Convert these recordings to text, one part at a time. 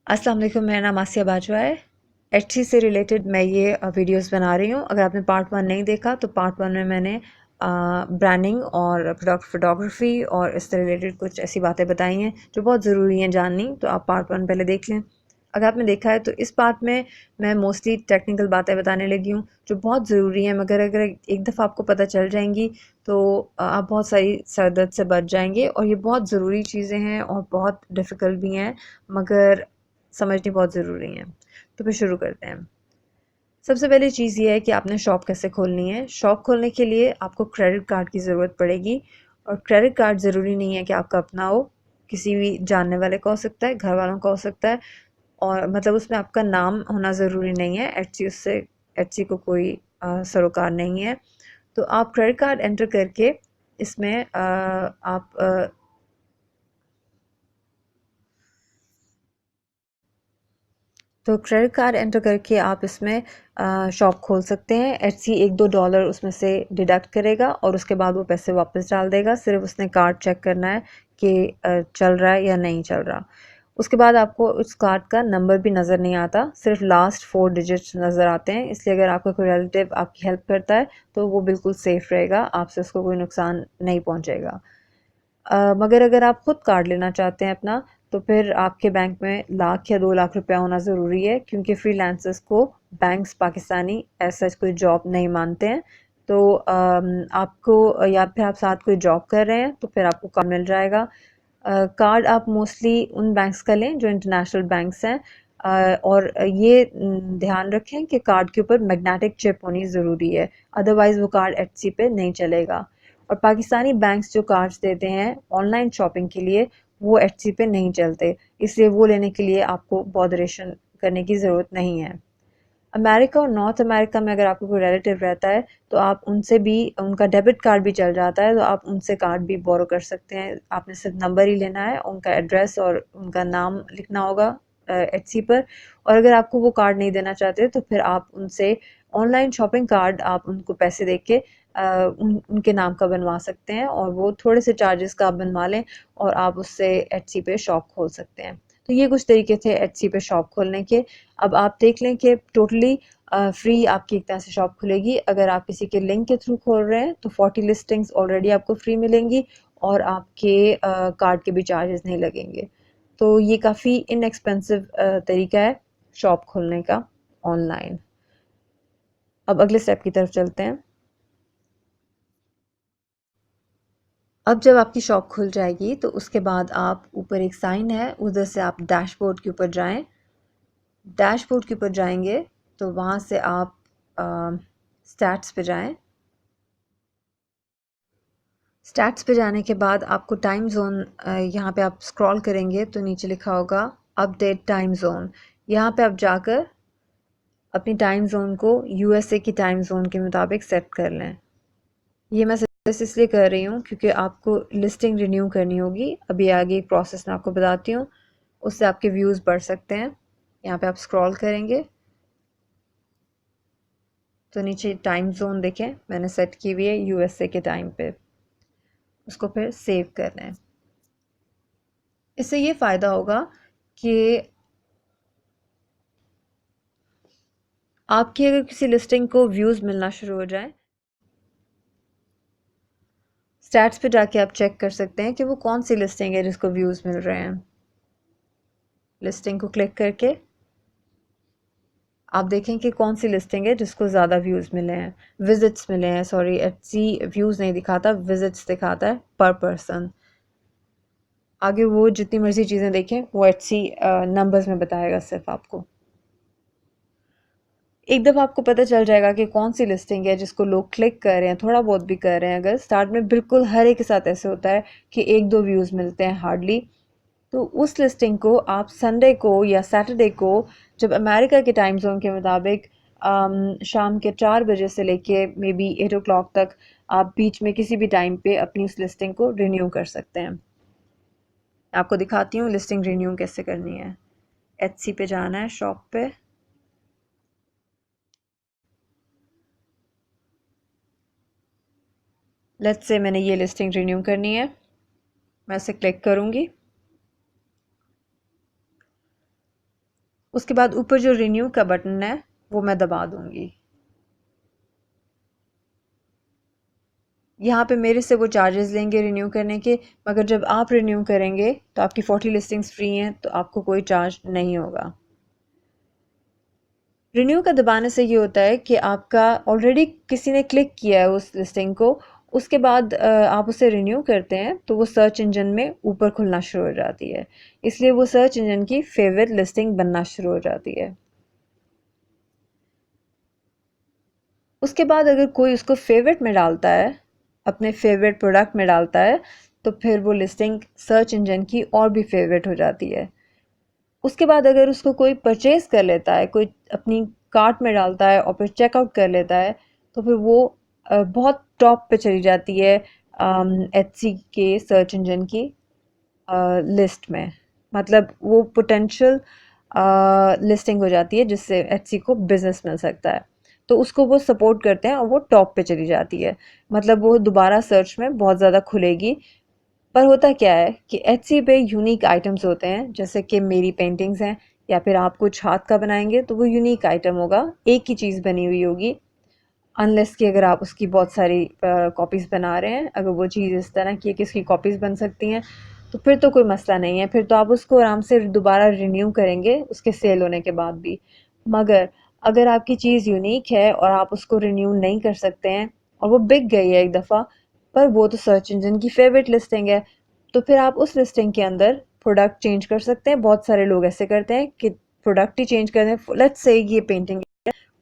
अस्सलाम वालेकुम, मेरा नाम आसिया बाजवा है। एचसी से रिलेटेड मैं ये वीडियोस बना रही हूँ। अगर आपने पार्ट 1 नहीं देखा तो पार्ट 1 में मैंने ब्रांडिंग और प्रोडक्ट फोटोग्राफी और इससे रिलेटेड कुछ ऐसी बातें बताई हैं जो बहुत ज़रूरी हैं जाननी, तो आप पार्ट 1 पहले देख लें। अगर आपने देखा है तो इस पार्ट में मैं मोस्टली टेक्निकल बातें बताने लगी हूँ जो बहुत ज़रूरी हैं, मगर अगर एक दफ़ा आपको पता चल जाएंगी तो आप बहुत सारी सरदर्द से बच जाएंगे। और ये बहुत ज़रूरी चीज़ें हैं और बहुत डिफ़िकल्ट भी हैं, मगर समझनी बहुत ज़रूरी है। तो फिर शुरू करते हैं। सबसे पहली चीज़ ये है कि आपने शॉप कैसे खोलनी है। शॉप खोलने के लिए आपको क्रेडिट कार्ड की ज़रूरत पड़ेगी, और क्रेडिट कार्ड ज़रूरी नहीं है कि आपका अपना हो, किसी भी जानने वाले का हो सकता है, घर वालों का हो सकता है। और मतलब उसमें आपका नाम होना ज़रूरी नहीं है। एचसी उससे एचसी को कोई सरोकार नहीं है। तो आप क्रेडिट कार्ड एंटर करके इसमें आप तो क्रेडिट कार्ड एंटर करके आप इसमें शॉप खोल सकते हैं। एचसी $1-2 उसमें से डिडक्ट करेगा और उसके बाद वो पैसे वापस डाल देगा। सिर्फ उसने कार्ड चेक करना है कि चल रहा है या नहीं चल रहा। उसके बाद आपको उस कार्ड का नंबर भी नज़र नहीं आता, सिर्फ लास्ट 4 डिजिट्स नज़र आते हैं। इसलिए अगर आपका कोई रिलेटिव आपकी हेल्प करता है तो वो बिल्कुल सेफ़ रहेगा, आपसे उसको कोई नुकसान नहीं पहुँचेगा। मगर अगर आप खुद कार्ड लेना चाहते हैं अपना, तो फिर आपके बैंक में लाख या 2 लाख रुपया होना ज़रूरी है, क्योंकि फ्रीलांसर्स को बैंक्स पाकिस्तानी ऐसा कोई जॉब नहीं मानते हैं। तो आपको, या फिर आप साथ कोई जॉब कर रहे हैं तो फिर आपको कार्ड मिल जाएगा। कार्ड आप मोस्टली उन बैंक्स का लें जो इंटरनेशनल बैंक्स हैं। और ये ध्यान रखें कि कार्ड के ऊपर मैग्नेटिक चिप होनी ज़रूरी है, अदरवाइज़ वो कार्ड एचसी पे नहीं चलेगा। और पाकिस्तानी बैंक्स जो कार्ड्स देते हैं ऑनलाइन शॉपिंग के लिए, वो एचसी पे नहीं चलते, इसलिए वो लेने के लिए आपको बॉदरेशन करने की ज़रूरत नहीं है। अमेरिका और नॉर्थ अमेरिका में अगर आपको कोई रिलेटिव रहता है तो आप उनसे भी, उनका डेबिट कार्ड भी चल जाता है, तो आप उनसे कार्ड भी बोरो कर सकते हैं। आपने सिर्फ नंबर ही लेना है, उनका एड्रेस और उनका नाम लिखना होगा एचसी पर। और अगर आपको वो कार्ड नहीं देना चाहते तो फिर आप उनसे ऑनलाइन शॉपिंग कार्ड आप उनको पैसे दे के उनके नाम का बनवा सकते हैं, और वो थोड़े से चार्जेस का आप बनवा लें और आप उससे एचसी पे शॉप खोल सकते हैं। तो ये कुछ तरीके थे एचसी पे शॉप खोलने के। अब आप देख लें कि टोटली फ्री आपकी एक तरह से शॉप खुलेगी। अगर आप किसी के लिंक के थ्रू खोल रहे हैं तो 40 लिस्टिंग्स ऑलरेडी आपको फ्री मिलेंगी, और आपके कार्ड के भी चार्जेस नहीं लगेंगे। तो ये काफ़ी इनएक्सपेंसिव तरीका है शॉप खोलने का ऑनलाइन। अब अगले स्टेप की तरफ चलते हैं। अब जब आपकी शॉप खुल जाएगी तो उसके बाद आप, ऊपर एक साइन है उधर से आप डैशबोर्ड के ऊपर जाएं। डैशबोर्ड के ऊपर जाएंगे तो वहाँ से आप स्टैट्स पे जाएं। स्टैट्स पे जाने के बाद आपको टाइम ज़ोन, यहाँ पे आप स्क्रॉल करेंगे तो नीचे लिखा होगा अपडेट टाइम ज़ोन। यहाँ पे आप जाकर अपनी टाइम ज़ोन को यूएसए की टाइम ज़ोन के मुताबिक सेट कर लें। ये मैं सजेस्ट इसलिए कर रही हूँ क्योंकि आपको लिस्टिंग रिन्यू करनी होगी। अभी आगे एक प्रोसेस मैं आपको बताती हूँ, उससे आपके व्यूज़ बढ़ सकते हैं। यहाँ पे आप स्क्रॉल करेंगे तो नीचे टाइम जोन देखें, मैंने सेट की हुई है यूएसए के टाइम पे। उसको फिर सेव करना है। इससे ये फ़ायदा होगा कि आपकी अगर किसी लिस्टिंग को व्यूज़ मिलना शुरू हो जाए, स्टैट्स पे जाके आप चेक कर सकते हैं कि वो कौन सी लिस्टिंग है जिसको व्यूज़ मिल रहे हैं। लिस्टिंग को क्लिक करके आप देखें कि कौन सी लिस्टिंग है जिसको ज़्यादा व्यूज़ मिले हैं, विजिट्स मिले हैं। सॉरी, एचसी व्यूज़ नहीं दिखाता, विजिट्स दिखाता है पर पर्सन। आगे वो जितनी मर्जी चीज़ें देखें वो एचसी नंबर्स में बताएगा सिर्फ आपको। एक दफ़ा आपको पता चल जाएगा कि कौन सी लिस्टिंग है जिसको लोग क्लिक कर रहे हैं, थोड़ा बहुत भी कर रहे हैं। अगर स्टार्ट में बिल्कुल हर एक के साथ ऐसे होता है कि 1-2 व्यूज़ मिलते हैं हार्डली, तो उस लिस्टिंग को आप संडे को या सैटरडे को, जब अमेरिका के टाइम जोन के मुताबिक शाम के 4 बजे से लेके मे बी 8 ओ क्लॉक तक, आप बीच में किसी भी टाइम पे अपनी उस लिस्टिंग को रिन्यू कर सकते हैं। आपको दिखाती हूँ लिस्टिंग रिन्यू कैसे करनी है। एचसी पे जाना है, शॉप पे। लेट्स से मैंने ये लिस्टिंग रिन्यू करनी है, मैं इसे क्लिक करूँगी। उसके बाद ऊपर जो रिन्यू का बटन है वो मैं दबा दूंगी। यहाँ पे मेरे से वो चार्जेस लेंगे रिन्यू करने के, मगर जब आप रिन्यू करेंगे तो आपकी 40 लिस्टिंग्स फ्री हैं, तो आपको कोई चार्ज नहीं होगा। रिन्यू का दबाने से ये होता है कि आपका ऑलरेडी किसी ने क्लिक किया है उस लिस्टिंग को, उसके बाद आप उसे रिन्यू करते हैं तो वो सर्च इंजन में ऊपर खुलना शुरू हो जाती है, इसलिए वो सर्च इंजन की फेवरेट लिस्टिंग बनना शुरू हो जाती है। उसके बाद अगर कोई उसको फेवरेट में डालता है, अपने फेवरेट प्रोडक्ट में डालता है, तो फिर वो लिस्टिंग सर्च इंजन की और भी फेवरेट हो जाती है। उसके बाद अगर उसको कोई परचेज कर लेता है, कोई अपनी कार्ट में डालता है और फिर चेकआउट कर लेता है, तो फिर वो बहुत टॉप पे चली जाती है एचसी के सर्च इंजन की लिस्ट में। मतलब वो पोटेंशियल लिस्टिंग हो जाती है जिससे एचसी को बिजनेस मिल सकता है, तो उसको वो सपोर्ट करते हैं और वो टॉप पे चली जाती है। मतलब वो दोबारा सर्च में बहुत ज़्यादा खुलेगी। पर होता क्या है कि एचसी पे यूनिक आइटम्स होते हैं, जैसे कि मेरी पेंटिंग्स हैं या फिर आप कुछ हाथ का बनाएंगे तो वो यूनिक आइटम होगा, एक ही चीज़ बनी हुई होगी। अनलेस कि अगर आप उसकी बहुत सारी कॉपीज़ बना रहे हैं, अगर वो चीज़ इस तरह की है कि उसकी कॉपीज़ बन सकती हैं, तो फिर तो कोई मसला नहीं है, फिर तो आप उसको आराम से दोबारा रिन्यू करेंगे उसके सेल होने के बाद भी। मगर अगर आपकी चीज़ यूनिक है और आप उसको रिन्यू नहीं कर सकते हैं और वो बिक गई है एक दफ़ा, पर वो तो सर्च इंजन की फेवरेट लिस्टिंग है, तो फिर आप उस लिस्टिंग के अंदर प्रोडक्ट चेंज कर सकते हैं। बहुत सारे लोग ऐसे करते हैं कि प्रोडक्ट ही चेंज कर दें। लेट्स से ये पेंटिंग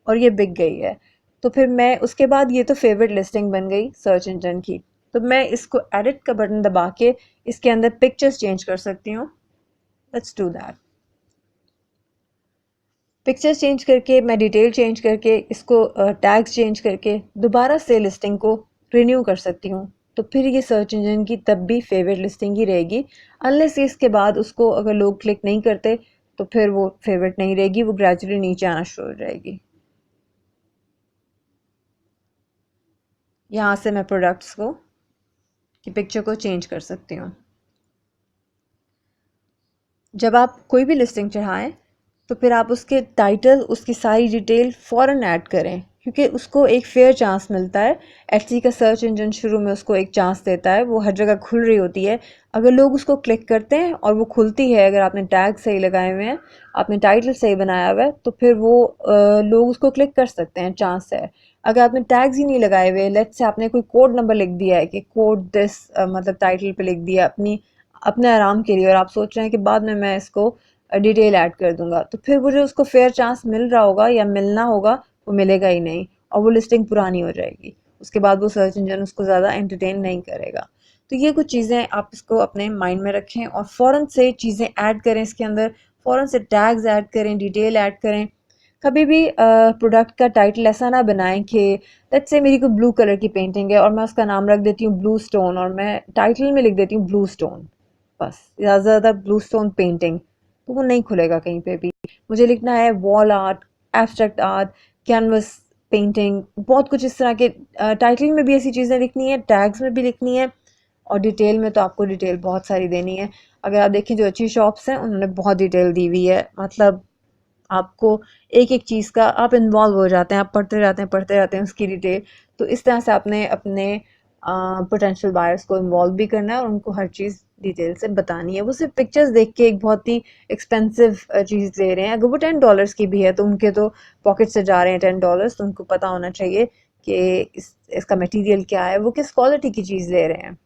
और ये बिक गई है, तो फिर मैं उसके बाद ये तो फेवरेट लिस्टिंग बन गई सर्च इंजन की, तो मैं इसको एडिट का बटन दबा के इसके अंदर पिक्चर्स चेंज कर सकती हूँ। Let's do that. Pictures change करके, मैं डिटेल चेंज करके, इसको टैग्स चेंज करके दोबारा से लिस्टिंग को रिन्यू कर सकती हूँ, तो फिर ये सर्च इंजन की तब भी फेवरेट लिस्टिंग ही रहेगी। अनलेस इसके बाद उसको अगर लोग क्लिक नहीं करते तो फिर वो फेवरेट नहीं रहेगी, वो ग्रेजुअली नीचे आना शुरू हो जाएगी। यहाँ से मैं प्रोडक्ट्स को की पिक्चर को चेंज कर सकती हूँ। जब आप कोई भी लिस्टिंग चढ़ाएं तो फिर आप उसके टाइटल, उसकी सारी डिटेल फ़ौरन ऐड करें, क्योंकि उसको एक फेयर चांस मिलता है। एचसी का सर्च इंजन शुरू में उसको एक चांस देता है, वो हर जगह खुल रही होती है। अगर लोग उसको क्लिक करते हैं और वो खुलती है, अगर आपने टैग सही लगाए हुए हैं, आपने टाइटल सही बनाया हुआ है, तो फिर वो लोग उसको क्लिक कर सकते हैं, चांस है। अगर आपने टैग्स ही नहीं लगाए हुए, लेट्स से आपने कोई कोड नंबर लिख दिया है कि कोड दिस, मतलब टाइटल पे लिख दिया अपने आराम के लिए, और आप सोच रहे हैं कि बाद में मैं इसको डिटेल ऐड कर दूंगा, तो फिर वो जो उसको फेयर चांस मिल रहा होगा या मिलना होगा वो मिलेगा ही नहीं, और वो लिस्टिंग पुरानी हो जाएगी। उसके बाद वो सर्च इंजन उसको ज़्यादा एंटरटेन नहीं करेगा। तो ये कुछ चीज़ें आप इसको अपने माइंड में रखें और फ़ौरन से चीज़ें ऐड करें इसके अंदर, फ़ौरन से टैग्स ऐड करें, डिटेल ऐड करें। कभी भी प्रोडक्ट का टाइटल ऐसा ना बनाएं कि लेट्स से मेरी कोई ब्लू कलर की पेंटिंग है और मैं उसका नाम रख देती हूँ ब्लू स्टोन, और मैं टाइटल में लिख देती हूँ ब्लू स्टोन, बस ज़्यादा से ज़्यादा ब्लू स्टोन पेंटिंग, तो वो नहीं खुलेगा कहीं पे भी। मुझे लिखना है wall art, abstract art, canvas painting, बहुत कुछ इस तरह के टाइटल में भी ऐसी चीज़ें लिखनी है, टैग्स में भी लिखनी है, और डिटेल में तो आपको डिटेल बहुत सारी देनी है। अगर आप देखें जो अच्छी शॉप्स हैं उन्होंने बहुत डिटेल दी हुई है, मतलब आपको एक एक चीज़ का आप इन्वॉल्व हो जाते हैं, आप पढ़ते रहते हैं उसकी डिटेल। तो इस तरह से आपने अपने पोटेंशियल बायर्स को इन्वॉल्व भी करना है और उनको हर चीज़ डिटेल से बतानी है। वो सिर्फ पिक्चर्स देख के एक बहुत ही एक्सपेंसिव चीज़ ले रहे हैं, अगर वो $10 की भी है तो उनके तो पॉकेट से जा रहे हैं $10, तो उनको पता होना चाहिए कि इसका मटेरियल क्या है, वो किस क्वालिटी की चीज़ ले रहे हैं,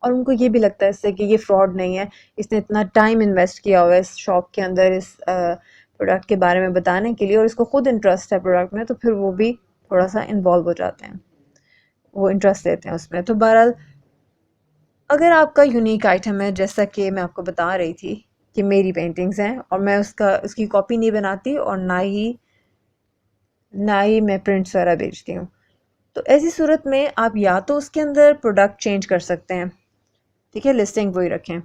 और उनको ये भी लगता है इससे कि ये फ्रॉड नहीं है, इसने इतना टाइम इन्वेस्ट किया हुआ है इस शॉप के अंदर इस प्रोडक्ट के बारे में बताने के लिए, और इसको खुद इंटरेस्ट है प्रोडक्ट में, तो फिर वो भी थोड़ा सा इन्वॉल्व हो जाते हैं, वो इंटरेस्ट लेते हैं उसमें। तो बहरहाल अगर आपका यूनिक आइटम है, जैसा कि मैं आपको बता रही थी कि मेरी पेंटिंग्स हैं और मैं उसकी कॉपी नहीं बनाती और ना ही मैं प्रिंट्स वगैरह बेचती हूँ, तो ऐसी सूरत में आप या तो उसके अंदर प्रोडक्ट चेंज कर सकते हैं, ठीक है, लिस्टिंग वही रखें,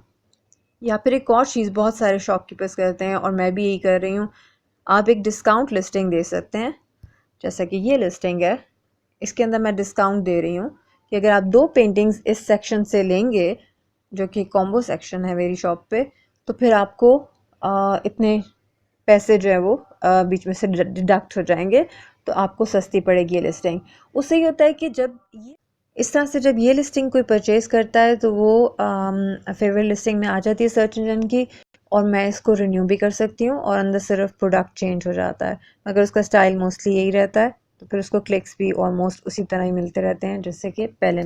या फिर एक और चीज़ बहुत सारे शॉपकीपर्स करते हैं और मैं भी यही कर रही हूँ, आप एक डिस्काउंट लिस्टिंग दे सकते हैं। जैसा कि ये लिस्टिंग है, इसके अंदर मैं डिस्काउंट दे रही हूँ कि अगर आप 2 पेंटिंग्स इस सेक्शन से लेंगे, जो कि कॉम्बो सेक्शन है मेरी शॉप पे, तो फिर आपको इतने पैसे जो है वो बीच में से डिडक्ट हो जाएंगे, तो आपको सस्ती पड़ेगी ये लिस्टिंग। उससे ये होता है कि जब ये इस तरह से जब ये लिस्टिंग कोई परचेज़ करता है तो वो फेवरेट लिस्टिंग में आ जाती है सर्च इंजन की, और मैं इसको रिन्यू भी कर सकती हूँ और अंदर सिर्फ प्रोडक्ट चेंज हो जाता है, मगर उसका स्टाइल मोस्टली यही रहता है। तो फिर उसको क्लिक्स भी ऑलमोस्ट उसी तरह ही मिलते रहते हैं जैसे कि पहले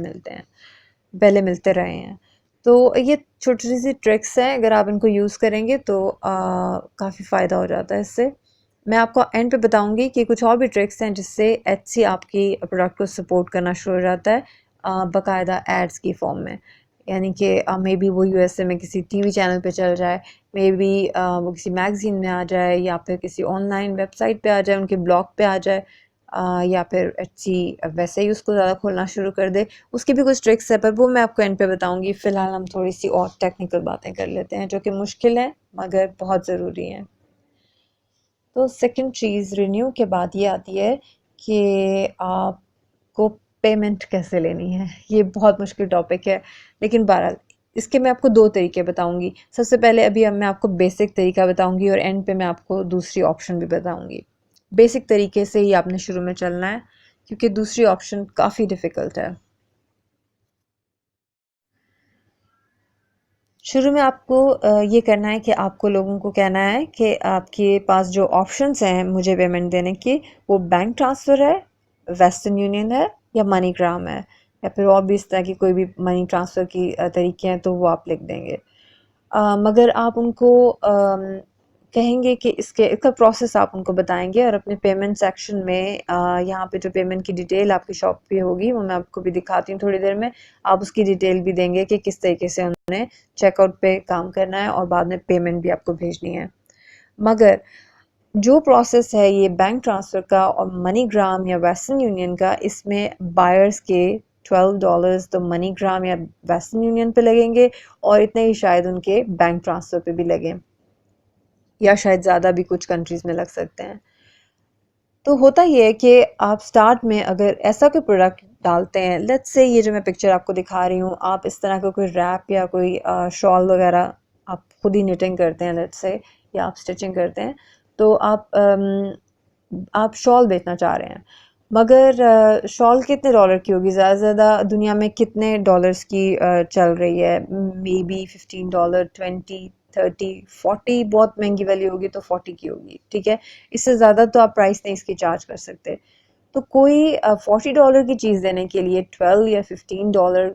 मिलते रहे हैं। तो ये छोटी सी ट्रिक्स हैं, अगर आप इनको यूज़ करेंगे तो काफ़ी फ़ायदा हो जाता है इससे। मैं आपको एंड पे बताऊंगी कि कुछ और भी ट्रिक्स हैं जिससे एटसी आपकी प्रोडक्ट को सपोर्ट करना शुरू हो जाता है बाकायदा एड्स की फॉर्म में। यानी कि मे बी वो यूएसए में किसी टीवी चैनल पे चल जाए, मे बी वो किसी मैगज़ीन में आ जाए, या फिर किसी ऑनलाइन वेबसाइट पे आ जाए, उनके ब्लॉग पे आ जाए, या फिर एटसी वैसे ही उसको ज़्यादा खोलना शुरू कर दे। उसकी भी कुछ ट्रिक्स है, पर वो मैं आपको एंड पे बताऊंगी। फ़िलहाल हम थोड़ी सी और टेक्निकल बातें कर लेते हैं जो कि मुश्किल हैं मगर बहुत ज़रूरी हैं। तो सेकंड चीज़ रिन्यू के बाद ये आती है कि आपको पेमेंट कैसे लेनी है। ये बहुत मुश्किल टॉपिक है, लेकिन बहरहाल इसके मैं आपको 2 तरीके बताऊंगी। सबसे पहले अभी अब मैं आपको बेसिक तरीका बताऊंगी और एंड पे मैं आपको दूसरी ऑप्शन भी बताऊंगी। बेसिक तरीके से ही आपने शुरू में चलना है क्योंकि दूसरी ऑप्शन काफ़ी डिफ़िकल्ट है। शुरू में आपको ये करना है कि आपको लोगों को कहना है कि आपके पास जो ऑप्शंस हैं मुझे पेमेंट देने की, वो बैंक ट्रांसफ़र है, वेस्टर्न यूनियन है, या मनीग्राम है, या फिर और भी इस तरह की कोई भी मनी ट्रांसफ़र की तरीके हैं तो वो आप लिख देंगे। मगर आप उनको कहेंगे कि इसका प्रोसेस आप उनको बताएंगे, और अपने पेमेंट सेक्शन में यहाँ पे जो पेमेंट की डिटेल आपकी शॉप पे होगी वो मैं आपको भी दिखाती हूँ थोड़ी देर में। आप उसकी डिटेल भी देंगे कि किस तरीके से उन्होंने चेकआउट पे काम करना है और बाद में पेमेंट भी आपको भेजनी है। मगर जो प्रोसेस है ये बैंक ट्रांसफ़र का और मनीग्राम या वेस्टर्न यूनियन का, इसमें बायर्स के $12 तो मनीग्राम या वेस्टर्न यूनियन पे लगेंगे, और इतने ही शायद उनके बैंक ट्रांसफ़र पे भी लगें, या शायद ज़्यादा भी कुछ कंट्रीज़ में लग सकते हैं। तो होता ये है कि आप स्टार्ट में अगर ऐसा कोई प्रोडक्ट डालते हैं, लेट्स से ये जो मैं पिक्चर आपको दिखा रही हूँ, आप इस तरह का कोई रैप या कोई शॉल वगैरह आप खुद ही निटिंग करते हैं लेट्स से, या आप स्टिचिंग करते हैं, तो आप शॉल बेचना चाह रहे हैं, मगर शॉल कितने डॉलर की होगी? ज़्यादा से ज़्यादा दुनिया में कितने डॉलर्स की चल रही है? मे बी $15, 20, 30, 40, बहुत महंगी वाली होगी तो 40 की होगी, ठीक है। इससे ज़्यादा तो आप प्राइस नहीं इसकी चार्ज कर सकते। तो कोई $40 की चीज़ देने के लिए 12 या $15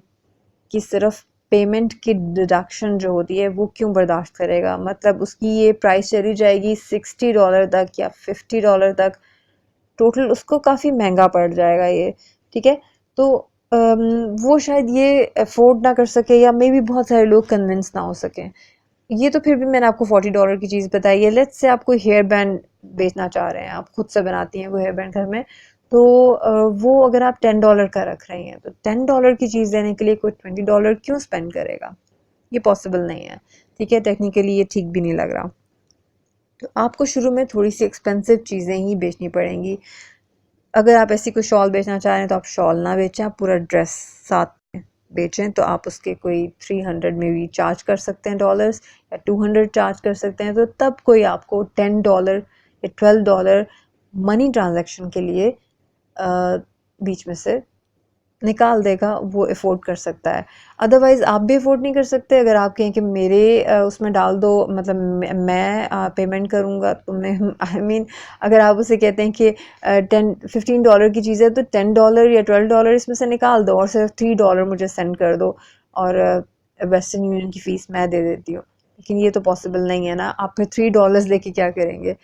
की सिर्फ पेमेंट की डिडक्शन जो होती है वो क्यों बर्दाश्त करेगा? मतलब उसकी ये प्राइस चली जाएगी $60 तक या $50 तक, टोटल उसको काफ़ी महंगा पड़ जाएगा ये, ठीक है। तो वो शायद ये अफोर्ड ना कर सके, या मे बी बहुत सारे लोग कन्विंस ना हो सकें। ये तो फिर भी मैंने आपको $40 की चीज़ बताई है। लेट्स से आप कोई हेयर बैंड बेचना चाह रहे हैं, आप खुद से बनाती हैं वो हेयर बैंड घर में, तो वो अगर आप $10 का रख रही हैं, तो $10 की चीज़ देने के लिए कोई $20 क्यों स्पेंड करेगा? ये पॉसिबल नहीं है, ठीक है। टेक्निकली ये ठीक भी नहीं लग रहा। तो आपको शुरू में थोड़ी सी एक्सपेंसिव चीज़ें ही बेचनी पड़ेंगी। अगर आप ऐसी कोई शॉल बेचना चाह रहे हैं तो आप शॉल ना बेचें, आप पूरा ड्रेस साथ में बेचें, तो आप उसके कोई 300 में भी चार्ज कर सकते हैं डॉलर्स, या 200 चार्ज कर सकते हैं, तो तब कोई आपको $10 या $12 मनी ट्रांजैक्शन के लिए बीच में से निकाल देगा, वो अफोर्ड कर सकता है। अदरवाइज़ आप भी अफोर्ड नहीं कर सकते। अगर आप कहें कि मेरे उसमें डाल दो, मतलब मैं पेमेंट करूँगा, तो मैं आई मीन अगर आप उसे कहते हैं कि 10-15 डॉलर की चीज़ है तो $10 या $12 इसमें से निकाल दो और सिर्फ $3 मुझे सेंड कर दो, और वेस्टर्न यूनियन की फ़ीस मैं दे देती हूँ। लेकिन ये तो पॉसिबल नहीं है ना, आप फिर $3 लेके क्या करेंगे?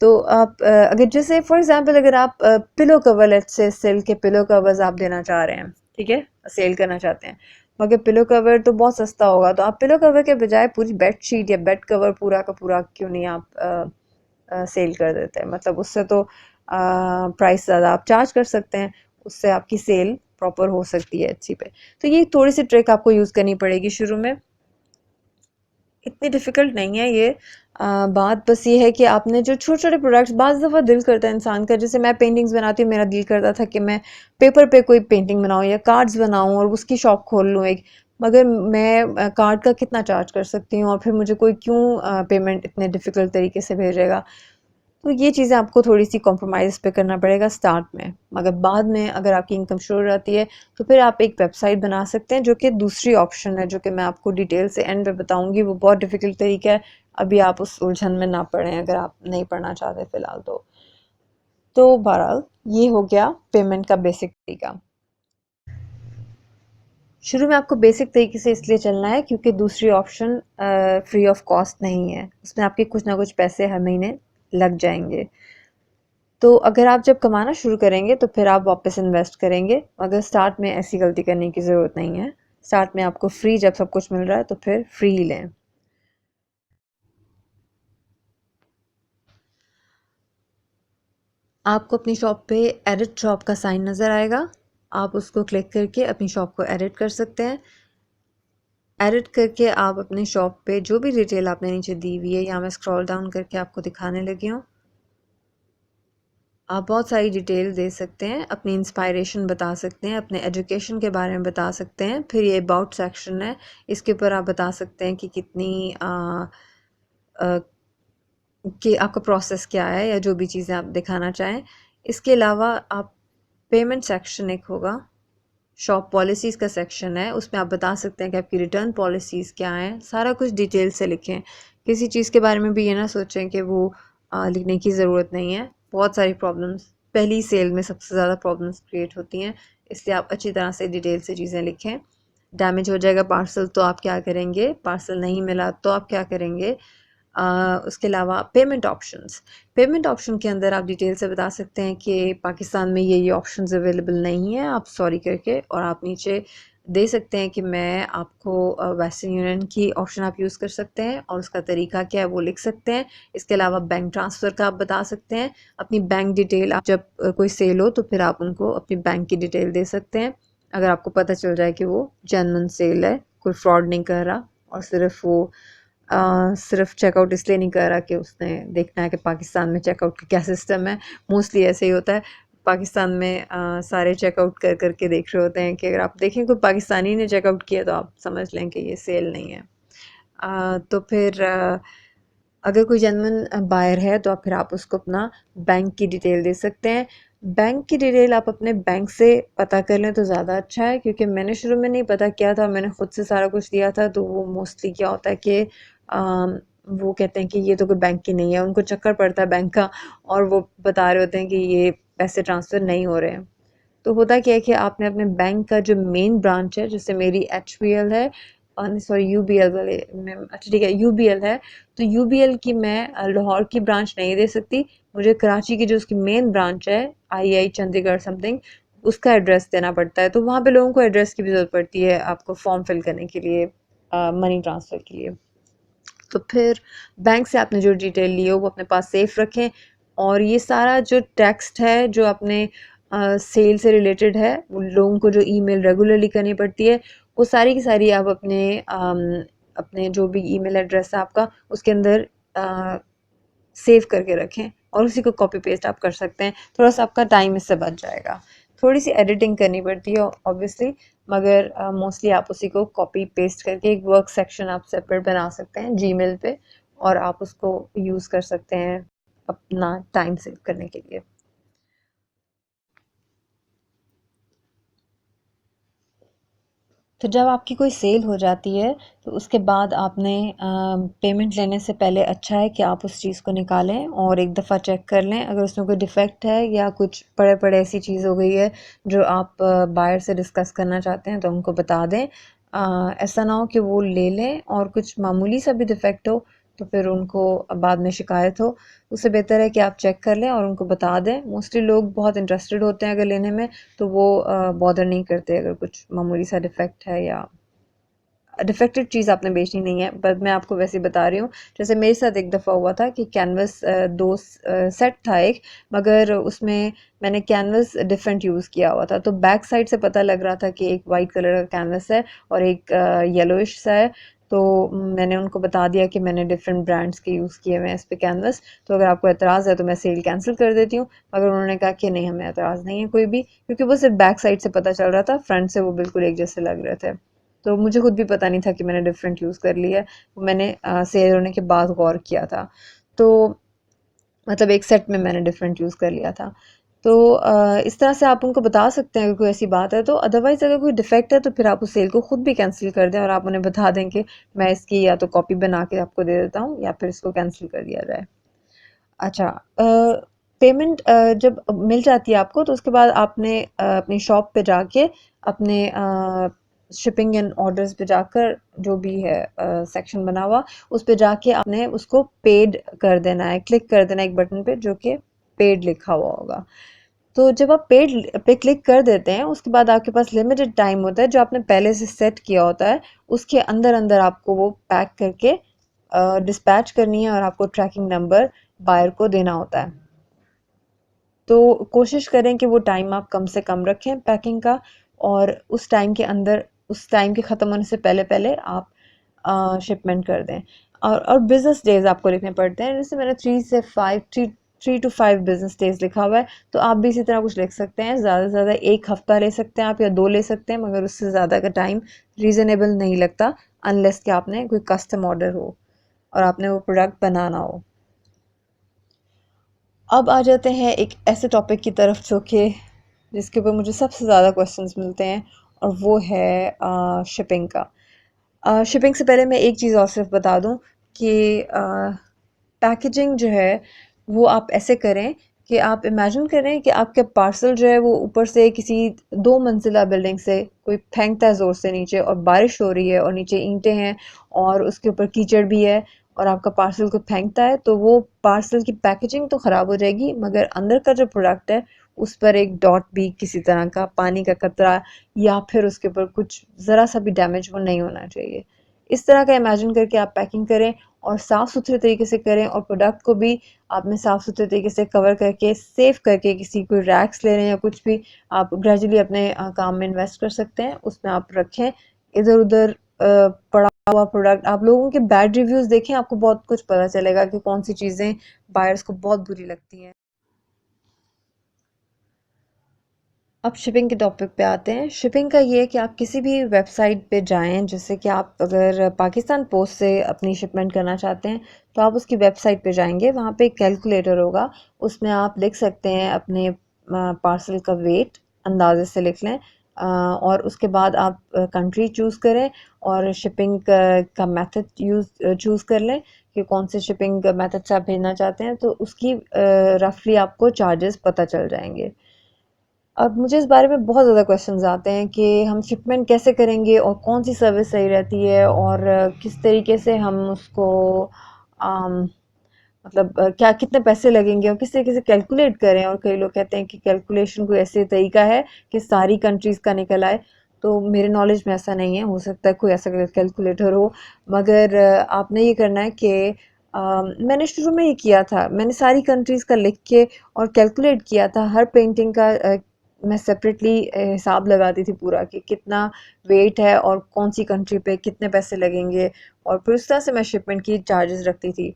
तो आप अगर जैसे फॉर एग्जांपल अगर आप pillow cover, let's say silk के पिलो कवर्स आप देना चाह रहे हैं, ठीक है, सेल करना चाहते हैं, मगर पिलो कवर तो बहुत सस्ता होगा, तो आप पिलो कवर के बजाय पूरी बेड शीट या बेड कवर पूरा का पूरा क्यों नहीं आप सेल कर देते हैं? मतलब उससे तो प्राइस ज़्यादा आप चार्ज कर सकते हैं, उससे आपकी सेल प्रॉपर हो सकती है अच्छी पे। तो ये थोड़ी सी ट्रिक आपको यूज़ करनी पड़ेगी शुरू में, इतनी डिफ़िकल्ट नहीं है ये। बात बस ये है कि आपने जो छोटे-छोटे प्रोडक्ट्स, बाज़ दफ़ा दिल करता है इंसान का, जैसे मैं पेंटिंग्स बनाती हूँ, मेरा दिल करता था कि मैं पेपर पे कोई पेंटिंग बनाऊँ या कार्ड्स बनाऊँ और उसकी शॉप खोल लूँ एक। मगर मैं कार्ड का कितना चार्ज कर सकती हूँ और फिर मुझे कोई क्यों पेमेंट इतने डिफ़िकल्ट तरीके से भेजेगा। तो ये चीज़ें आपको थोड़ी-सी कॉम्प्रोमाइज़ पे करना पड़ेगा स्टार्ट में, मगर बाद में अगर आपकी इनकम शुरू हो जाती है, तो फिर आप एक वेबसाइट बना सकते हैं, जो कि दूसरी ऑप्शन है, जो कि मैं आपको डिटेल से एंड में बताऊँगी। वो बहुत डिफ़िकल्ट तरीका है, अभी आप उस उलझन में ना पड़ें अगर आप नहीं पढ़ना चाहते फ़िलहाल तो। तो बहरहाल ये हो गया पेमेंट का बेसिक तरीका। शुरू में आपको बेसिक तरीके से इसलिए चलना है क्योंकि दूसरी ऑप्शन फ्री ऑफ कॉस्ट नहीं है, उसमें आपके कुछ ना कुछ पैसे हर महीने लग जाएंगे। तो अगर आप जब कमाना शुरू करेंगे तो फिर आप वापस इन्वेस्ट करेंगे, मगर स्टार्ट में ऐसी गलती करने की ज़रूरत नहीं है। स्टार्ट में आपको फ्री जब सब कुछ मिल रहा है तो फिर फ्री ही लें। आपको अपनी शॉप पे एडिट शॉप का साइन नज़र आएगा, आप उसको क्लिक करके अपनी शॉप को एडिट कर सकते हैं। एडिट करके आप अपने शॉप पे जो भी डिटेल आपने नीचे दी हुई है, या मैं स्क्रॉल डाउन करके आपको दिखाने लगी हूँ, आप बहुत सारी डिटेल दे सकते हैं, अपनी इंस्पायरेशन बता सकते हैं, अपने एजुकेशन के बारे में बता सकते हैं। फिर ये अबाउट सेक्शन है, इसके ऊपर आप बता सकते हैं कि कितनी आ, कि आपका प्रोसेस क्या है या जो भी चीज़ें आप दिखाना चाहें। इसके अलावा आप पेमेंट सेक्शन एक होगा, शॉप पॉलिसीज़ का सेक्शन है, उसमें आप बता सकते हैं कि आपकी रिटर्न पॉलिसीज़ क्या हैं। सारा कुछ डिटेल से लिखें, किसी चीज़ के बारे में भी ये ना सोचें कि वो लिखने की ज़रूरत नहीं है। बहुत सारी प्रॉब्लम्स पहली सेल में सबसे ज़्यादा प्रॉब्लम्स क्रिएट होती हैं, इसलिए आप अच्छी तरह से डिटेल से चीज़ें लिखें। डैमेज हो जाएगा पार्सल तो आप क्या करेंगे, पार्सल नहीं मिला तो आप क्या करेंगे। उसके अलावा पेमेंट ऑप्शन के अंदर आप डिटेल से बता सकते हैं कि पाकिस्तान में ये ऑप्शंस अवेलेबल नहीं है, आप सॉरी करके, और आप नीचे दे सकते हैं कि मैं आपको वेस्टर्न यूनियन की ऑप्शन आप यूज़ कर सकते हैं और उसका तरीका क्या है वो लिख सकते हैं। इसके अलावा बैंक ट्रांसफ़र का आप बता सकते हैं, अपनी बैंक डिटेल आप जब कोई सेल हो तो फिर आप उनको अपनी बैंक की डिटेल दे सकते हैं, अगर आपको पता चल जाए कि वो जेन्युइन सेल है, कोई फ्रॉड नहीं कर रहा और सिर्फ वो सिर्फ चेकआउट इसलिए नहीं कर रहा कि उसने देखना है कि पाकिस्तान में चेकआउट का क्या सिस्टम है। मोस्टली ऐसे ही होता है, पाकिस्तान में सारे चेकआउट कर करके देख रहे होते हैं कि अगर आप देखें कोई पाकिस्तानी ने चेकआउट किया तो आप समझ लें कि ये सेल नहीं है। तो फिर अगर कोई जेन्युइन बायर है तो फिर आप उसको अपना बैंक की डिटेल दे सकते हैं। बैंक की डिटेल आप अपने बैंक से पता कर लें तो ज़्यादा अच्छा है, क्योंकि मैंने शुरू में नहीं पता किया था, मैंने खुद से सारा कुछ दिया था, तो वो मोस्टली क्या होता है कि वो कहते हैं कि ये तो कोई बैंक की नहीं है, उनको चक्कर पड़ता है बैंक का और वो बता रहे होते हैं कि ये पैसे ट्रांसफ़र नहीं हो रहे हैं। तो होता क्या है कि आपने अपने बैंक का जो मेन ब्रांच है, जैसे मेरी एचबीएल है, सॉरी यूबीएल वाले में, अच्छा ठीक है यूबीएल है, तो यूबीएल की मैं लाहौर की ब्रांच नहीं दे सकती, मुझे कराची की जो उसकी मेन ब्रांच है आई चंडीगढ़ समथिंग, उसका एड्रेस देना पड़ता है। तो वहाँ पे लोगों को एड्रेस की भी ज़रूरत पड़ती है आपको फॉर्म फिल करने के लिए, मनी ट्रांसफ़र के लिए। तो फिर बैंक से आपने जो डिटेल ली हो वो अपने पास सेफ रखें, और ये सारा जो टेक्स्ट है जो अपने सेल से रिलेटेड है, वो लोगों को जो ईमेल रेगुलरली करनी पड़ती है, वो सारी की सारी आप अपने जो भी ईमेल एड्रेस है आपका उसके अंदर सेव करके रखें और उसी को कॉपी पेस्ट आप कर सकते हैं। थोड़ा सा आपका टाइम इससे बच जाएगा, थोड़ी सी एडिटिंग करनी पड़ती है ऑब्वियसली, मगर मोस्टली आप उसी को कॉपी पेस्ट करके एक वर्क सेक्शन आप सेपरेट बना सकते हैं जीमेल पे, और आप उसको यूज़ कर सकते हैं अपना टाइम सेव करने के लिए। तो जब आपकी कोई सेल हो जाती है तो उसके बाद आपने पेमेंट लेने से पहले अच्छा है कि आप उस चीज़ को निकालें और एक दफ़ा चेक कर लें, अगर उसमें कोई डिफ़ेक्ट है या कुछ पड़े पड़े ऐसी चीज़ हो गई है जो आप बायर से डिस्कस करना चाहते हैं तो उनको बता दें। ऐसा ना हो कि वो ले लें और कुछ मामूली सा भी डिफ़ेक्ट हो तो फिर उनको बाद में शिकायत हो। उससे बेहतर है कि आप चेक कर लें और उनको बता दें। मोस्टली लोग बहुत इंटरेस्टेड होते हैं अगर लेने में, तो वो बॉदर नहीं करते अगर कुछ मामूली सा डिफेक्ट है या डिफेक्टेड चीज़ आपने बेचनी नहीं है। बट मैं आपको वैसे ही बता रही हूँ, जैसे मेरे साथ एक दफ़ा हुआ था कि कैनवस दो सेट था एक, मगर उसमें मैंने कैनवस डिफरेंट यूज़ किया हुआ था, तो बैक साइड से पता लग रहा था कि एक वाइट कलर का कैनवस है और एक येलोइश सा है। तो मैंने उनको बता दिया कि मैंने डिफरेंट ब्रांड्स के यूज़ किए हुए हैं इस पे कैनवस, तो अगर आपको एतराज़ है तो मैं सेल कैंसिल कर देती हूँ। मगर उन्होंने कहा कि नहीं, हमें एतराज़ नहीं है कोई भी, क्योंकि वो सिर्फ बैक साइड से पता चल रहा था, फ्रंट से वो बिल्कुल एक जैसे लग रहे थे। तो मुझे खुद भी पता नहीं था कि मैंने डिफरेंट यूज़ कर लिया है, वो मैंने सेल होने के बाद गौर किया था। तो मतलब एक सेट में मैंने डिफरेंट यूज़ कर लिया था। तो इस तरह से आप उनको बता सकते हैं अगर कोई ऐसी बात है तो। अदरवाइज़ अगर कोई डिफेक्ट है तो फिर आप उस सेल को खुद भी कैंसिल कर दें और आप उन्हें बता दें कि मैं इसकी या तो कॉपी बना के आपको दे देता हूँ या फिर इसको कैंसिल कर दिया जाए। अच्छा, पेमेंट जब मिल जाती है आपको तो उसके बाद आपने अपनी शॉप पे जाके अपने शिपिंग एंड ऑर्डर्स पे जाकर जो भी है सेक्शन बना हुआ उस पे जाके आपने उसको पेड कर देना है, क्लिक कर देना है एक बटन पे जो कि पेड लिखा हुआ होगा। तो जब आप पेड पे क्लिक कर देते हैं उसके बाद आपके पास लिमिटेड टाइम होता है जो आपने पहले से सेट किया होता है, उसके अंदर अंदर आपको वो पैक करके डिस्पैच करनी है और आपको ट्रैकिंग नंबर बायर को देना होता है। तो कोशिश करें कि वो टाइम आप कम से कम रखें पैकिंग का, और उस टाइम के अंदर, उस टाइम के ख़त्म होने से पहले पहले आप शिपमेंट कर दें। और बिज़नेस डेज़ आपको लिखने पड़ते हैं, जैसे मैंने 3 to 5 बिज़नेस डेज़ लिखा हुआ है, तो आप भी इसी तरह कुछ लिख सकते हैं। ज़्यादा से ज़्यादा 1 हफ़्ता ले सकते हैं आप या 2 ले सकते हैं, मगर उससे ज़्यादा का टाइम रीज़नेबल नहीं लगता अनलेस कि आपने कोई कस्टम ऑर्डर हो और आपने वो प्रोडक्ट बनाना हो। अब आ जाते हैं एक ऐसे टॉपिक की तरफ जो कि जिसके ऊपर मुझे सबसे ज़्यादा क्वेश्चंस मिलते हैं, और वो है शिपिंग का। शिपिंग से पहले मैं एक चीज़ और सिर्फ बता दूं कि पैकेजिंग जो है वो आप ऐसे करें कि आप इमेजिन करें कि आपके पार्सल जो है वो ऊपर से किसी 2 मंजिला बिल्डिंग से कोई फेंकता है ज़ोर से नीचे, और बारिश हो रही है और नीचे ईंटें हैं और उसके ऊपर कीचड़ भी है, और आपका पार्सल को फेंकता है, तो वो पार्सल की पैकेजिंग तो ख़राब हो जाएगी मगर अंदर का जो प्रोडक्ट है उस पर एक डॉट भी, किसी तरह का पानी का कतरा या फिर उसके ऊपर कुछ ज़रा सा भी डैमेज वो नहीं होना चाहिए। इस तरह का इमेजिन करके आप पैकिंग करें और साफ़ सुथरे तरीके से करें, और प्रोडक्ट को भी आपने साफ़ सुथरे तरीके से कवर करके सेव करके, किसी कोई रैक्स ले रहे हैं या कुछ भी, आप ग्रेजुअली अपने काम में इन्वेस्ट कर सकते हैं, उसमें आप रखें। इधर उधर पड़ा हुआ प्रोडक्ट, आप लोगों के बैड रिव्यूज़ देखें, आपको बहुत कुछ पता चलेगा कि कौन सी चीज़ें बायर्स को बहुत बुरी लगती हैं। अब शिपिंग के टॉपिक पे आते हैं। शिपिंग का ये है कि आप किसी भी वेबसाइट पे जाएं, जैसे कि आप अगर पाकिस्तान पोस्ट से अपनी शिपमेंट करना चाहते हैं तो आप उसकी वेबसाइट पे जाएंगे, वहाँ पे एक कैलकुलेटर होगा, उसमें आप लिख सकते हैं अपने पार्सल का वेट, अंदाजे से लिख लें, और उसके बाद आप कंट्री चूज़ करें और शिपिंग का मेथड चूज़ कर लें कि कौन से शिपिंग मेथड से आप भेजना चाहते हैं, तो उसकी रफली आपको चार्जेस पता चल जाएंगे। अब मुझे इस बारे में बहुत ज़्यादा क्वेश्चंस आते हैं कि हम शिपमेंट कैसे करेंगे और कौन सी सर्विस सही रहती है, और किस तरीके से हम उसको आम, मतलब क्या कितने पैसे लगेंगे और किस तरीके से कैलकुलेट करें। और कई लोग कहते हैं कि कैलकुलेशन कोई ऐसे तरीका है कि सारी कंट्रीज़ का निकल आए, तो मेरे नॉलेज में ऐसा नहीं है, हो सकता है कोई ऐसा कैलकुलेटर हो, मगर आपने ये करना है कि मैंने शुरू में ये किया था, मैंने सारी कंट्रीज़ का लिख के और कैलकुलेट किया था हर पेंटिंग का। मैं सेपरेटली हिसाब लगाती थी पूरा कि कितना वेट है और कौन सी कंट्री पे कितने पैसे लगेंगे, और फिर उस तरह से मैं शिपमेंट की चार्जेस रखती थी।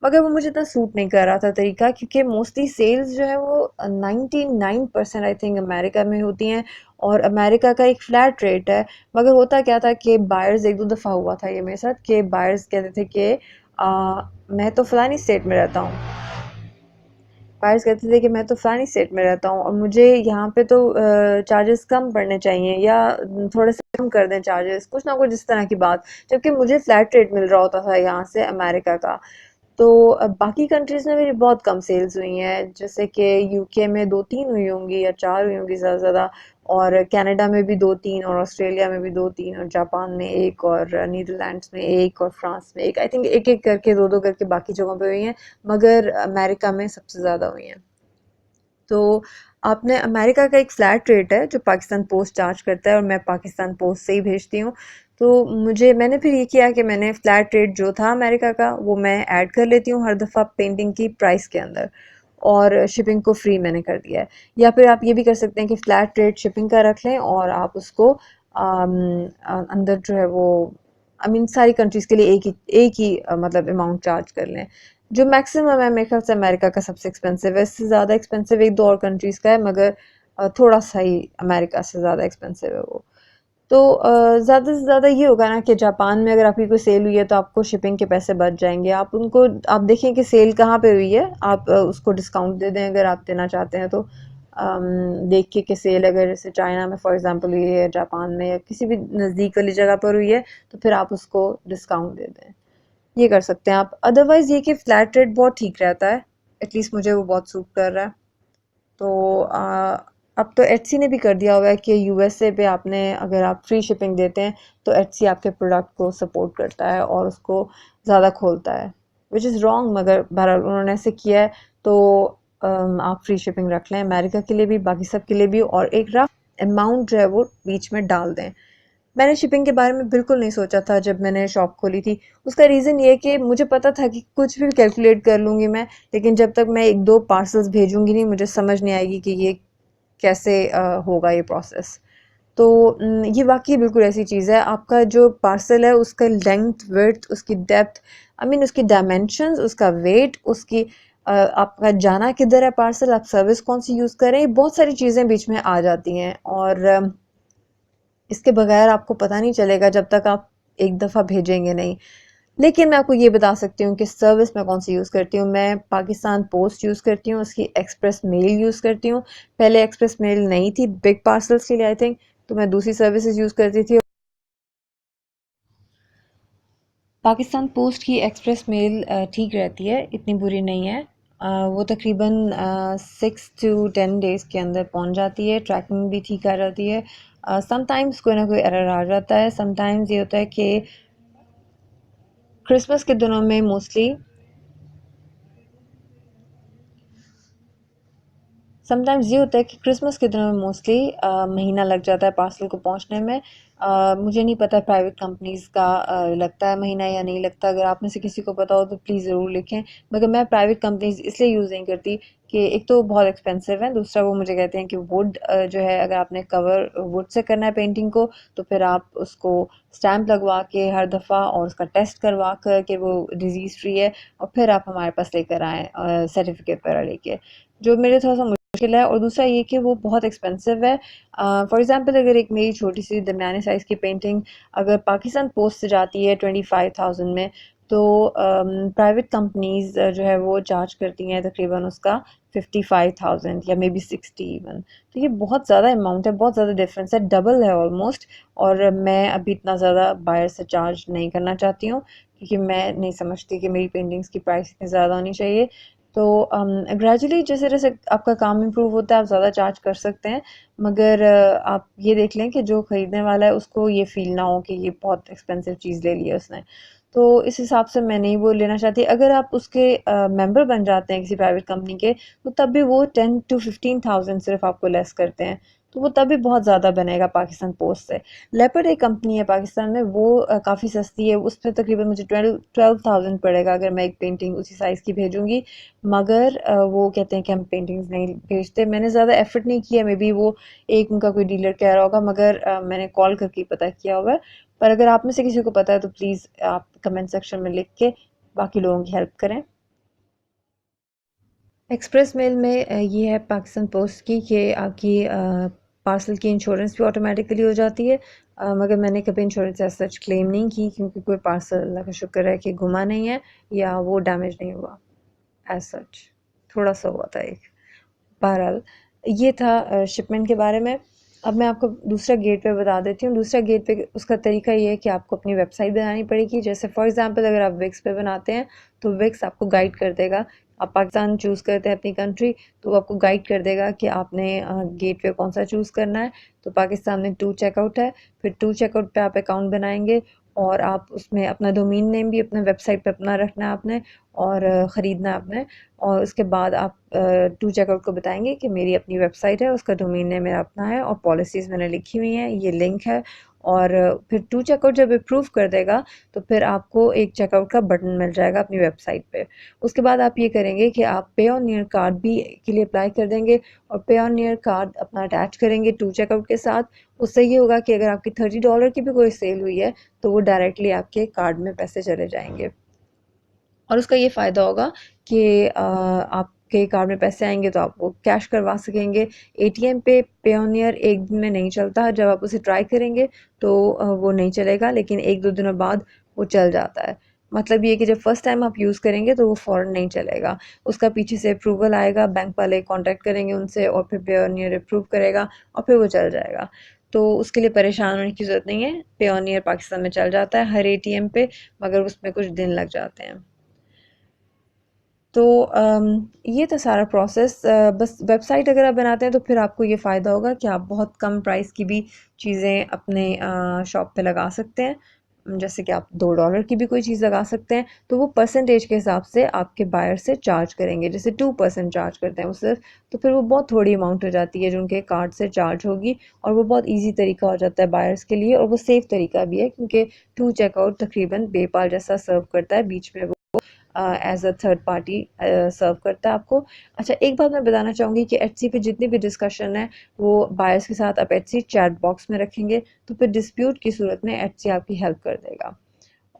मगर वो मुझे इतना सूट नहीं कर रहा था तरीका, क्योंकि मोस्टली सेल्स जो है वो 99% आई थिंक अमेरिका में होती हैं, और अमेरिका का एक फ्लैट रेट है। मगर होता क्या था कि बायर्स, एक दो दफ़ा हुआ था ये मेरे साथ, कि बायर्स कहते थे कि मैं तो फ़लानी स्टेट में रहता हूँ, बायर्स कहते थे कि मैं तो फ़लानी स्टेट में रहता हूँ और मुझे यहाँ पे तो चार्जेस कम पड़ने चाहिए, या थोड़े से कम कर दें चार्जेस, कुछ ना कुछ इस तरह की बात, जबकि मुझे फ्लैट रेट मिल रहा होता था यहाँ से अमेरिका का। तो बाकी कंट्रीज़ में मेरी बहुत कम सेल्स हुई हैं, जैसे कि यूके में 2-3 हुई होंगी या 4 हुई होंगी ज़्यादा से ज़्यादा, और कनाडा में भी 2-3, और ऑस्ट्रेलिया में भी 2-3, और जापान में 1, और नीदरलैंड्स में 1, और फ्रांस में 1। आई थिंक एक-एक करके, 2-2 करके बाकी जगहों पे हुई हैं, मगर अमेरिका में सबसे ज़्यादा हुई हैं। तो आपने, अमेरिका का एक फ़्लैट रेट है जो पाकिस्तान पोस्ट चार्ज करता है, और मैं पाकिस्तान पोस्ट से ही भेजती हूँ। तो मैंने फिर ये किया कि मैंने फ़्लैट रेट जो था अमेरिका का वो मैं ऐड कर लेती हूँ हर दफ़ा पेंटिंग की प्राइस के अंदर, और शिपिंग को फ्री मैंने कर दिया है। या फिर आप ये भी कर सकते हैं कि फ़्लैट रेट शिपिंग का रख लें और आप उसको अंदर जो है वो, आई मीन सारी कंट्रीज़ के लिए एक ही मतलब अमाउंट चार्ज कर लें। जो मैक्सिमम है मेरे ख्याल से अमेरिका का सबसे एक्सपेंसिव है, इससे ज़्यादा एक्सपेंसिव एक दो और कंट्रीज़ का है, मगर थोड़ा सा ही अमेरिका से ज़्यादा एक्सपेंसिव है वो। तो ज़्यादा से ज़्यादा ये होगा ना कि जापान में अगर आपकी कोई सेल हुई है तो आपको शिपिंग के पैसे बच जाएंगे। आप देखें कि सेल कहाँ पे हुई है, आप उसको डिस्काउंट दे दें अगर आप देना चाहते हैं तो। देख के सेल अगर जैसे चाइना में फॉर एग्जांपल हुई है, जापान में या किसी भी नज़दीक वाली जगह पर हुई है, तो फिर आप उसको डिस्काउंट दे दें। ये कर सकते हैं आप। अदरवाइज़ ये कि फ्लैट रेट बहुत ठीक रहता है, एटलीस्ट मुझे वो बहुत सूट कर रहा है। तो अब तो एटसी ने भी कर दिया हुआ है कि यूएसए पे आपने अगर आप फ्री शिपिंग देते हैं तो एटसी आपके प्रोडक्ट को सपोर्ट करता है और उसको ज़्यादा खोलता है, विच इज़ रॉन्ग, मगर बहरहाल उन्होंने ऐसे किया है। तो आप फ्री शिपिंग रख लें अमेरिका के लिए भी, बाकी सब के लिए भी, और एक रफ अमाउंट जो है वो बीच में डाल दें। मैंने शिपिंग के बारे में बिल्कुल नहीं सोचा था जब मैंने शॉप खोली थी। उसका रीज़न ये है कि मुझे पता था कि कुछ भी कैलकुलेट कर लूँगी मैं, लेकिन जब तक मैं 1-2 पार्सल्स भेजूँगी नहीं, मुझे समझ नहीं आएगी कि ये कैसे होगा ये प्रोसेस। तो ये वाक़ई बिल्कुल ऐसी चीज़ है, आपका जो पार्सल है उसका लेंथ, विड्थ, उसकी डेप्थ, आई मीन उसकी डायमेंशंस, उसका वेट, उसकी आपका जाना किधर है पार्सल, आप सर्विस कौन-सी यूज़ कर रहे हैं, ये बहुत सारी चीज़ें बीच में आ जाती हैं और इसके बगैर आपको पता नहीं चलेगा जब तक आप एक दफ़ा भेजेंगे नहीं। लेकिन मैं आपको ये बता सकती हूँ कि सर्विस मैं कौन सी यूज़ करती हूँ। मैं पाकिस्तान पोस्ट यूज़ करती हूँ, उसकी एक्सप्रेस मेल यूज़ करती हूँ। पहले एक्सप्रेस मेल नहीं थी बिग पार्सल्स के लिए आई थिंक, तो मैं दूसरी सर्विसेज यूज़ करती थी। पाकिस्तान पोस्ट की एक्सप्रेस मेल ठीक रहती है, इतनी बुरी नहीं है। वो तकरीबन 6 to 10 डेज़ के अंदर पहुंच जाती है, ट्रैकिंग भी ठीक आ जाती है। समटाइम्स कोई ना कोई एरर आ जाता है, समटाइम्स ये होता है कि क्रिसमस के दिनों में मोस्टली समटाइम्स ये होता है कि क्रिसमस के दिनों में मोस्टली महीना लग जाता है पार्सल को पहुंचने में। मुझे नहीं पता प्राइवेट कंपनीज़ का लगता है महीना या नहीं लगता। अगर आप में से किसी को पता हो तो प्लीज़ ज़रूर लिखें। मगर मैं प्राइवेट कंपनीज़ इसलिए यूज़ नहीं करती कि एक तो बहुत एक्सपेंसिव है, दूसरा वो मुझे कहते हैं कि वुड जो है, अगर आपने कवर वुड से करना है पेंटिंग को, तो फिर आप उसको स्टैम्प लगवा के हर दफ़ा और उसका टेस्ट करवा कर कि वो डिज़ीज़ फ्री है, और फिर आप हमारे पास लेकर आएँ सर्टिफिकेट वगैरह लेके, जो मेरे थोड़ा सा मुश्किल है। और दूसरा ये कि वो बहुत एक्सपेंसिव है। फॉर एग्जांपल अगर एक मेरी छोटी सी दरमियाने साइज़ की पेंटिंग अगर पाकिस्तान पोस्ट से जाती है 25,000 में, तो प्राइवेट कंपनीज जो है वो चार्ज करती हैं तकरीबन उसका 55,000 या मे बी 60 इवन। तो ये बहुत ज़्यादा अमाउंट है, बहुत ज़्यादा डिफरेंस है, डबल है ऑलमोस्ट। और मैं अभी इतना ज़्यादा बायर से चार्ज नहीं करना चाहती हूँ, क्योंकि मैं नहीं समझती कि मेरी पेंटिंग्स की प्राइस इतनी ज़्यादा होनी चाहिए। तो ग्रेजुअली जैसे जैसे आपका काम इम्प्रूव होता है आप ज़्यादा चार्ज कर सकते हैं, मगर आप ये देख लें कि जो ख़रीदने वाला है उसको ये फ़ील ना हो कि ये बहुत एक्सपेंसिव चीज़ ले ली है उसने। तो इस हिसाब से मैं नहीं वो लेना चाहती। अगर आप उसके मेंबर बन जाते हैं किसी प्राइवेट कंपनी के, तो तब भी वो 10 to 15,000 सिर्फ आपको लेस करते हैं, तो वो तब भी बहुत ज़्यादा बनेगा पाकिस्तान पोस्ट से। लेपर्ड एक कंपनी है पाकिस्तान में, वो काफ़ी सस्ती है, उस पर तकरीबन मुझे 12,000 पड़ेगा अगर मैं एक पेंटिंग उसी साइज़ की भेजूँगी। मगर वो कहते हैं कि हम पेंटिंग्स नहीं भेजते। मैंने ज़्यादा एफ़र्ट नहीं किया, मे बी वो एक उनका कोई डीलर कह रहा होगा, मगर मैंने कॉल करके ही पता किया हुआ है। पर अगर आप में से किसी को पता है तो प्लीज़ आप कमेंट सेक्शन में लिख के बाकी लोगों की हेल्प करें। एक्सप्रेस मेल में ये है पाकिस्तान पोस्ट की कि आपकी पार्सल की इंश्योरेंस भी ऑटोमेटिकली हो जाती है। मगर मैंने कभी इंश्योरेंस एज सच क्लेम नहीं की, क्योंकि कोई पार्सल अल्लाह का शुक्र है कि गुमा नहीं है या वो डैमेज नहीं हुआ एज सच। थोड़ा सा हुआ था एक। बहरहाल ये था शिपमेंट के बारे में। अब मैं आपको दूसरा गेटवे बता देती हूँ। दूसरा गेटवे उसका तरीका ये है कि आपको अपनी वेबसाइट बनानी पड़ेगी। जैसे फॉर एग्जांपल अगर आप विक्स पे बनाते हैं तो विक्स आपको गाइड कर देगा। आप पाकिस्तान चूज़ करते हैं अपनी कंट्री, तो वो आपको गाइड कर देगा कि आपने गेटवे कौन सा चूज़ करना है। तो पाकिस्तान में टू चेकआउट है, फिर टू चेकआउट पे आप अकाउंट बनाएंगे और आप उसमें अपना डोमेन नेम भी अपने वेबसाइट पे अपना रखना है आपने, और ख़रीदना है आपने। और उसके बाद आप टू चेकआउट को बताएंगे कि मेरी अपनी वेबसाइट है, उसका डोमेन नेम मेरा अपना है और पॉलिसीज़ मैंने लिखी हुई हैं, ये लिंक है। और फिर टू चेकआउट जब अप्रूव कर देगा तो फिर आपको एक चेकआउट का बटन मिल जाएगा अपनी वेबसाइट पे। उसके बाद आप ये करेंगे कि आप पे ऑन ईयर कार्ड भी के लिए अप्लाई कर देंगे और पे ऑन ईयर कार्ड अपना अटैच करेंगे टू चेकआउट के साथ। उससे ये होगा कि अगर आपकी $30 की भी कोई सेल हुई है तो वो डायरेक्टली आपके कार्ड में पैसे चले जाएंगे। और उसका ये फ़ायदा होगा कि आपके कार्ड में पैसे आएंगे तो आप वो कैश करवा सकेंगे। एटीएम पे पेयोनियर एक दिन में नहीं चलता, जब आप उसे ट्राई करेंगे तो वो नहीं चलेगा, लेकिन एक दो दिनों बाद वो चल जाता है। मतलब ये कि जब फर्स्ट टाइम आप यूज़ करेंगे तो वो फ़ौरन नहीं चलेगा, उसका पीछे से अप्रूवल आएगा, बैंक वाले कॉन्टैक्ट करेंगे उनसे और फिर पेयोनियर अप्रूव करेगा और फिर वो चल जाएगा। तो उसके लिए परेशान होने की ज़रूरत नहीं है, पेयोनियर पाकिस्तान में चल जाता है हर एटीएम पे, मगर उसमें कुछ दिन लग जाते हैं। तो ये था सारा प्रोसेस। बस वेबसाइट अगर आप बनाते हैं तो फिर आपको ये फ़ायदा होगा कि आप बहुत कम प्राइस की भी चीज़ें अपने शॉप पे लगा सकते हैं। जैसे कि आप $2 की भी कोई चीज़ लगा सकते हैं, तो वो परसेंटेज के हिसाब से आपके बायर से चार्ज करेंगे, जैसे 2% चार्ज करते हैं वो सिर्फ, तो फिर वो बहुत थोड़ी अमाउंट हो जाती है जो उनके कार्ड से चार्ज होगी, और वो बहुत ईजी तरीका हो जाता है बायर्स के लिए, और वो सेफ़ तरीका भी है क्योंकि टू चेकआउट तकरीबन पेपाल जैसा सर्व करता है, बीच में एज अ थर्ड पार्टी सर्व करता है आपको। अच्छा, एक बात मैं बताना चाहूँगी कि एटसी पे जितनी भी डिस्कशन है वो बायर्स के साथ आप एटसी चैट बॉक्स में रखेंगे, तो फिर डिस्प्यूट की सूरत में एटसी आपकी हेल्प कर देगा।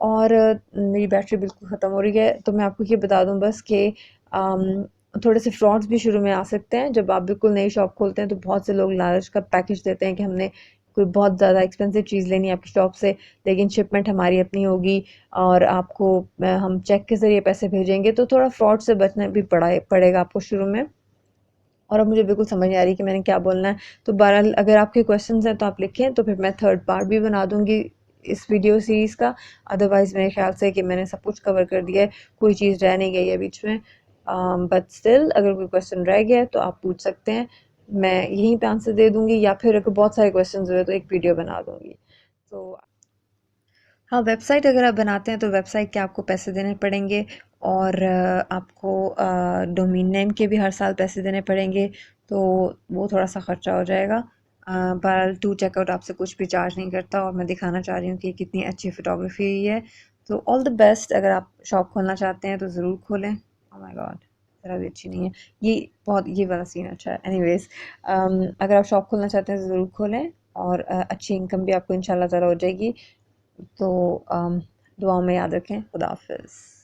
और मेरी बैटरी बिल्कुल ख़त्म हो रही है, तो मैं आपको ये बता दूँ बस कि थोड़े से फ्रॉड्स भी शुरू में आ सकते हैं। जब आप बिल्कुल नई शॉप खोलते हैं तो बहुत से लोग लालच का पैकेज देते हैं कि हमने कोई बहुत ज़्यादा एक्सपेंसिव चीज़ लेनी है आपकी शॉप से, लेकिन शिपमेंट हमारी अपनी होगी और आपको हम चेक के ज़रिए पैसे भेजेंगे, तो थोड़ा फ्रॉड से बचना भी पड़ेगा आपको शुरू में। और अब मुझे बिल्कुल समझ नहीं आ रही कि मैंने क्या बोलना है। तो बहरहाल अगर आपके क्वेश्चंस हैं तो आप लिखें, तो फिर मैं थर्ड पार्ट भी बना दूँगी इस वीडियो सीरीज़ का। अदरवाइज़ मेरे ख़्याल से कि मैंने सब कुछ कवर कर दिया है, कोई चीज़ रह नहीं गई है बीच में। बट स्टिल अगर कोई क्वेश्चन रह गया है तो आप पूछ सकते हैं, मैं यहीं पे आंसर दे दूँगी, या फिर अगर बहुत सारे क्वेश्चंस हुए तो एक वीडियो बना दूँगी। तो हाँ, वेबसाइट अगर आप बनाते हैं तो वेबसाइट के आपको पैसे देने पड़ेंगे, और आपको डोमेन नेम के भी हर साल पैसे देने पड़ेंगे, तो वो थोड़ा-सा ख़र्चा हो जाएगा। बहरहाल टू चेकआउट आपसे कुछ भी चार्ज नहीं करता, और मैं दिखाना चाह रही हूँ कि कितनी अच्छी फ़ोटोग्राफ़ी हुई है। तो ऑल द बेस्ट, अगर आप शॉप खोलना चाहते हैं तो ज़रूर खोलें। Oh my God! ज़रा भी अच्छी नहीं है। ये वाला सीन अच्छा है। एनीवेज़, अगर आप शॉप खोलना चाहते हैं तो ज़रूर खोलें, और अच्छी इनकम भी आपको इंशाल्लाह ताला हो जाएगी। तो दुआओं में याद रखें। खुदा हाफ़िज़।